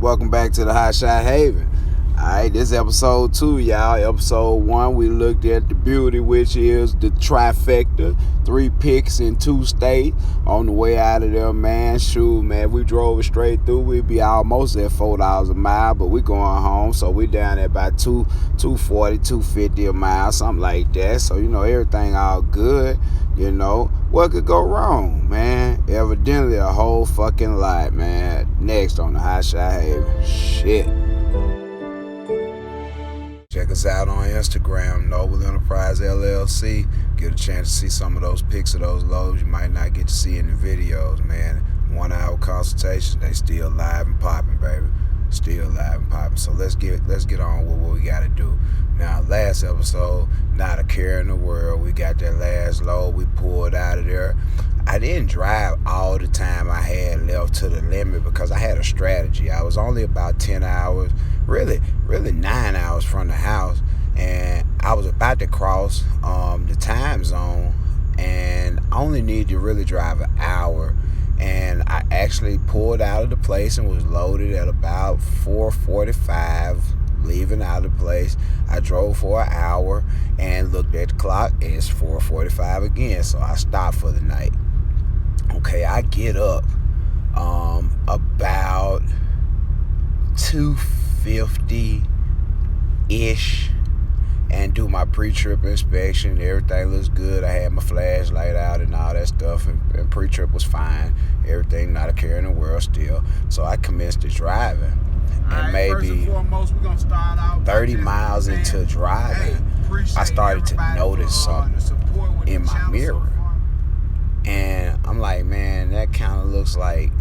Welcome back to the Hotshot Haven. Alright, this is episode 2, y'all. Episode 1, we looked at the beauty, which is the trifecta. 3 picks in 2 states. On the way out of there, man, shoot, man, if we drove it straight through, we'd be almost at $4 a mile, but we going home, so we down at about $240, $250 a mile, something like that. So, everything all good, What could go wrong, man? Evidently a whole fucking lot, man. Next on the Hotshot Haven. Shit. Check us out on Instagram, Noble Enterprise LLC. Get a chance to see some of those pics of those loads you might not get to see in the videos, man. 1 hour consultations, they still live and popping, baby. Still live and popping. So let's get on with what we gotta do. Now, last episode, not a care in the world. We got that last load, we pulled out of there. I didn't drive all the time I had left to the limit because I had a strategy. I was only about 10 hours, really 9 hours from the house, and I was about to cross the time zone, and I only needed to really drive an hour. And I actually pulled out of the place and was loaded at about 4:45, leaving out of the place. I drove for an hour and looked at the clock. It's 4:45 again, so I stopped for the night. Okay, I get up about 2:50-ish and do my pre-trip inspection. Everything looks good. I had my flashlight out and all that stuff, and pre-trip was fine. Everything not a care in the world still. So I commenced to driving. And maybe first and foremost, we're gonna start out 30 miles into driving, I started to notice something in my mirror. And I'm like, man, that kind of looks like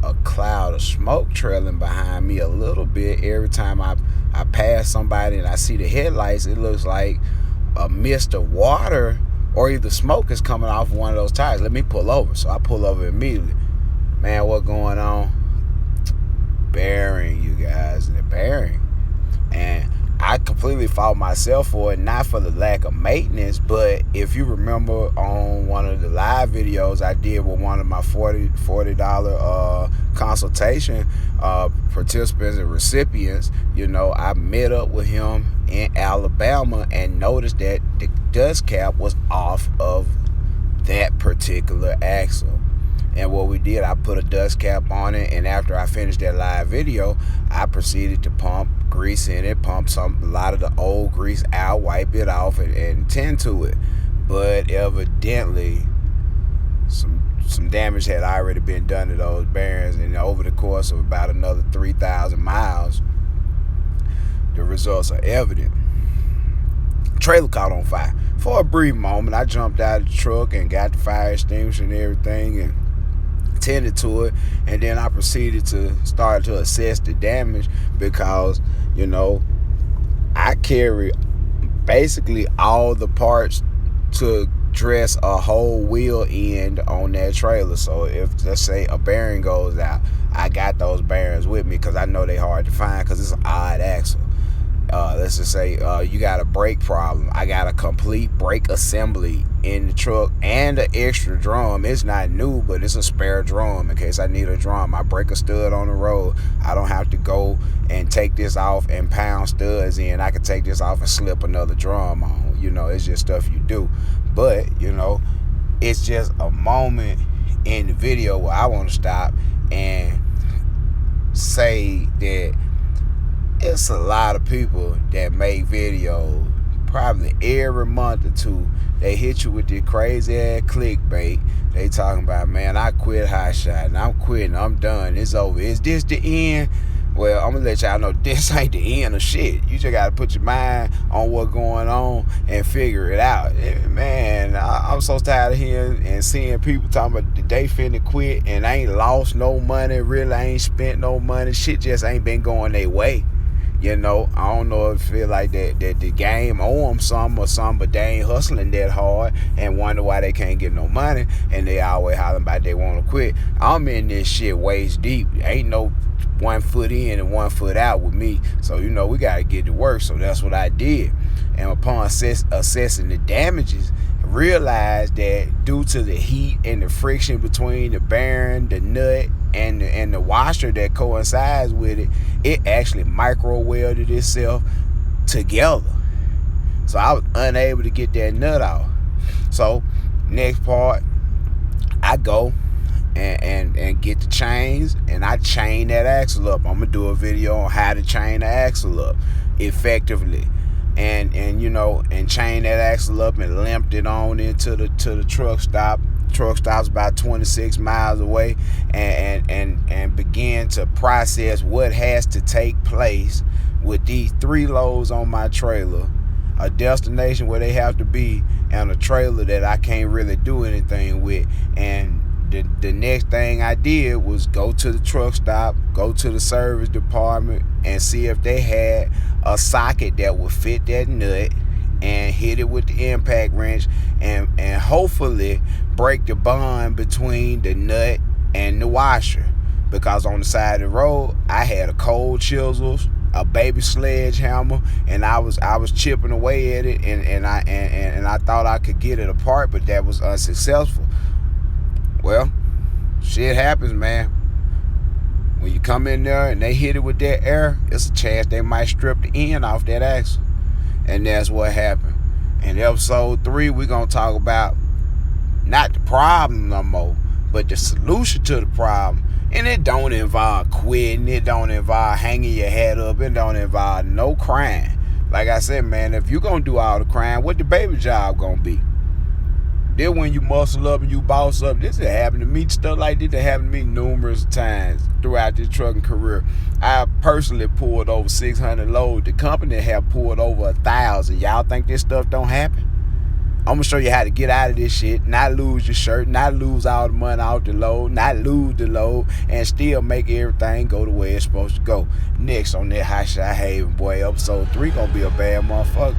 a cloud of smoke trailing behind me a little bit. Every time I pass somebody and I see the headlights, it looks like a mist of water or either smoke is coming off one of those tires. Let me pull over. So I pull over immediately. Man, what going on? Bearing, you guys, the bearing. And I completely fault myself for it, not for the lack of maintenance, but if you remember on one of the live videos I did with one of my $40 consultation participants and recipients, I met up with him in Alabama and noticed that the dust cap was off of that particular axle. And what we did, I put a dust cap on it, and after I finished that live video, I proceeded to pump grease in it, pump a lot of the old grease out, wipe it off, and tend to it. But evidently, some damage had already been done to those bearings, and over the course of about another 3,000 miles, the results are evident. Trailer caught on fire. For a brief moment, I jumped out of the truck and got the fire extinguisher and everything, and tended to it, and then I proceeded to start to assess the damage because I carry basically all the parts to dress a whole wheel end on that trailer. So if, let's say, a bearing goes out, I got those bearings with me because I know they're hard to find because it's an odd axle. Let's just say you got a brake problem. I got a complete brake assembly in the truck and an extra drum. It's not new, but it's a spare drum in case I need a drum. My breaker stud on the road. I don't have to go and take this off and pound studs in. I can take this off and slip another drum on. It's just stuff you do. But, it's just a moment in the video where I want to stop and say that it's a lot of people that make videos probably every month or two. They hit you with this crazy ass clickbait. They talking about, man, I quit Hotshot and I'm quitting. I'm done. It's over. Is this the end? Well, I'm going to let y'all know this ain't the end of shit. You just got to put your mind on what's going on and figure it out. Man, I'm so tired of hearing and seeing people talking about they finna quit and ain't lost no money, really ain't spent no money. Shit just ain't been going their way. I don't know if it feel like that the game owe them something or something, but they ain't hustling that hard and wonder why they can't get no money, and they always hollering about they want to quit. I'm in this shit waist deep. Ain't no 1 foot in and 1 foot out with me. So, we got to get to work. So that's what I did. And upon assessing the damages, realized that due to the heat and the friction between the bearing, the nut, and the washer that coincides with it, it actually micro welded itself together. So I was unable to get that nut out. So next part, I go and get the chains, and I chain that axle up. I'm gonna do a video on how to chain the axle up effectively, and chain that axle up and limped it on into the truck stop. Truck stop's about 26 miles away, and begin to process what has to take place with these 3 loads on my trailer, a destination where they have to be, and a trailer that I can't really do anything with. And the next thing I did was go to the truck stop, go to the service department, and see if they had a socket that would fit that nut, and hit it with the impact wrench, and hopefully break the bond between the nut and the washer. Because on the side of the road, I had a cold chisel, a baby sledgehammer, and I was chipping away at it, and I thought I could get it apart, but that was unsuccessful. Well, shit happens, man. When you come in there and they hit it with that air, it's a chance they might strip the end off that axle. And that's what happened. In episode 3, we're going to talk about not the problem no more, but the solution to the problem. And it don't involve quitting. It don't involve hanging your head up. It don't involve no crying. Like I said, man, if you're going to do all the crying, what the baby job going to be? Then when you muscle up and you boss up, this has happened to me. Stuff like this has happened to me numerous times throughout this trucking career. I personally pulled over 600 loads. The company have pulled over 1,000. Y'all think this stuff don't happen? I'm going to show you how to get out of this shit, not lose your shirt, not lose all the money out the load, not lose the load, and still make everything go the way it's supposed to go. Next on that Hotshot Haven, boy, episode 3 going to be a bad motherfucker.